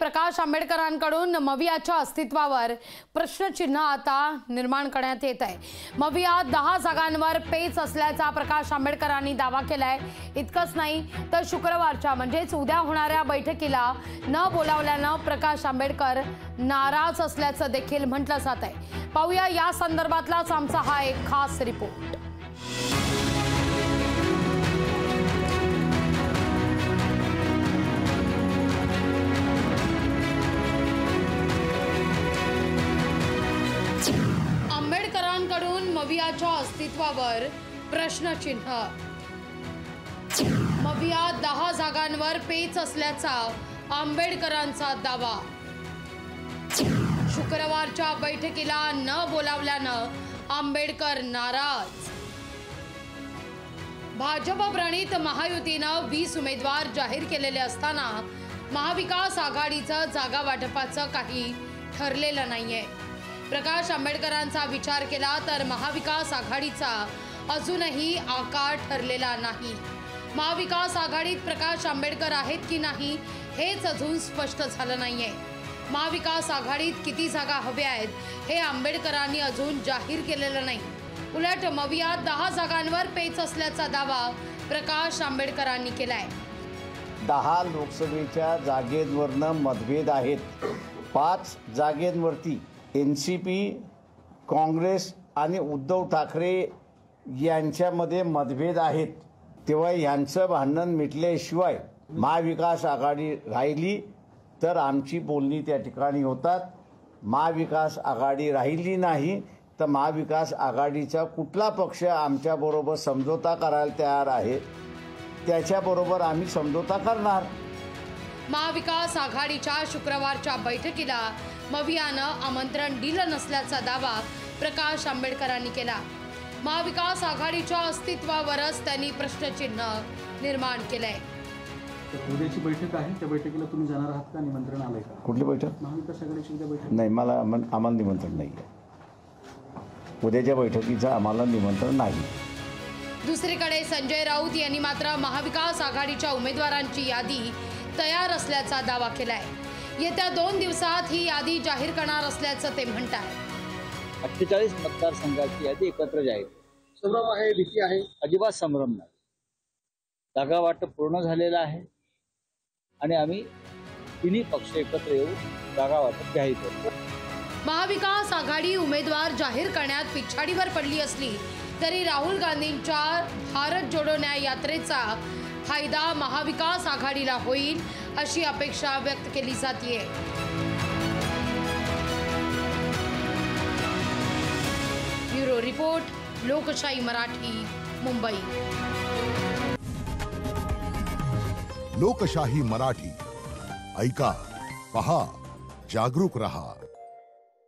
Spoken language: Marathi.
प्रकाश आंबेडकरांकडून मवियाच्या अस्तित्वावर प्रश्नचिन्ह आता निर्माण करण्यात येत आहे। मवियात 10 जागांवर पेच असल्याचा प्रकाश आंबेडकरांनी दावा केलाय। इतकंच नाही तर शुक्रवारच्या म्हणजेच उद्या होणाऱ्या बैठकीला न बोलावल्यानं प्रकाश आंबेडकर नाराज असल्याचं देखील म्हटलं जात आहे। पाहूया या संदर्भातलाच आमचा हा एक खास रिपोर्ट। आंबेडकरांकडून मवियाच्या अस्तित्वावर प्रश्नचिन्ह। मवियात 10 जागांवर पेच असल्याचा आंबेडकरांचा दावा। शुक्रवारच्या बैठकीला न बोलावल्यानं आंबेडकर नाराज। भाजप प्रणित महायुतीनं 20 उमेदवार जाहीर केलेले असताना महाविकास आघाडीचं जागा वाटपाचं काही ठरलेलं नाहीये। प्रकाश आंबेडकरांचा विचार केला तर महाविकास आघाडीचा अजूनही आकार ठरलेला नाही। महाविकास आघाडीत प्रकाश आंबेडकर आहेत की नाही हेच अजून स्पष्ट झालं नाहीये। महाविकास आघाडीत किती जागा हव्या आहेत हे आंबेडकरांनी अजून जाहीर केलेलं नाही। उलट मवियात 10 जागांवर पेच असल्याचा दावा प्रकाश आंबेडकरांनी केलाय। 10 लोकसभेच्या जागेवरनं मतभेद आहेत। 5 जागेंवरती NCP, काँग्रेस आणि उद्धव ठाकरे यांच्यामध्ये मतभेद आहेत। तेव्हा यांचं भांडण मिटल्याशिवाय महाविकास आघाडी राहिली तर आमची बोलणी त्या ठिकाणी होतात। महाविकास आघाडी राहिली नाही तर महाविकास आघाडीचा कुठला पक्ष आमच्याबरोबर समझोता करायला तयार आहे त्याच्याबरोबर आम्ही समझोता करणार। महाविकास आघाडीच्या शुक्रवारच्या बैठकीला मवियानं आमंत्रण दिलं नसल्याचा दावा प्रकाश आंबेडकरांनी केला। महाविकास आघाडीच्या अस्तित्वावरच त्यांनी प्रश्नचिन्ह निर्माण केलंय। उद्याची बैठक आहे, त्या बैठकीला तुम्ही जाणार आहात का? निमंत्रण आलंय का? कुठली बैठक? महाविकास आघाडीची उद्या बैठक नाही, आम्हाला निमंत्रण नाही आहे। उद्याच्या बैठकीचं आम्हाला निमंत्रण नाही। दुसरीकडे संजय राऊत यांनी मात्र महाविकास आघाडीच्या उमेदवारांची यादी तयार असल्याचा दावा केलाय। येत्या 2 दिवसात ही यादी जाहीर करणार असल्याचं ते म्हणतात। 48 मतदारसंघाची यादी एकत्र जाहीर। संभ्रम आहे, भीती आहे? अजिबात संभ्रम नाही। जागा वाटप पूर्ण झालेलं आहे आणि आम्ही तिन्ही पक्ष एकत्र येऊन जागा वाटप जाहीर करू। महाविकास आघाडी उमेदवार जाहीर करण्यात पिछाडीवर पडली असली तरी राहुल गांधींच्या भारत जोडो न्याय यात्रेचा फायदा महाविकास आघाडीला होईल अशी अपेक्षा व्यक्त केली जाते। ब्युरो रिपोर्ट, लोकशाही मराठी, मुंबई। लोकशाही मराठी ऐका, पहा, जागरूक रहा।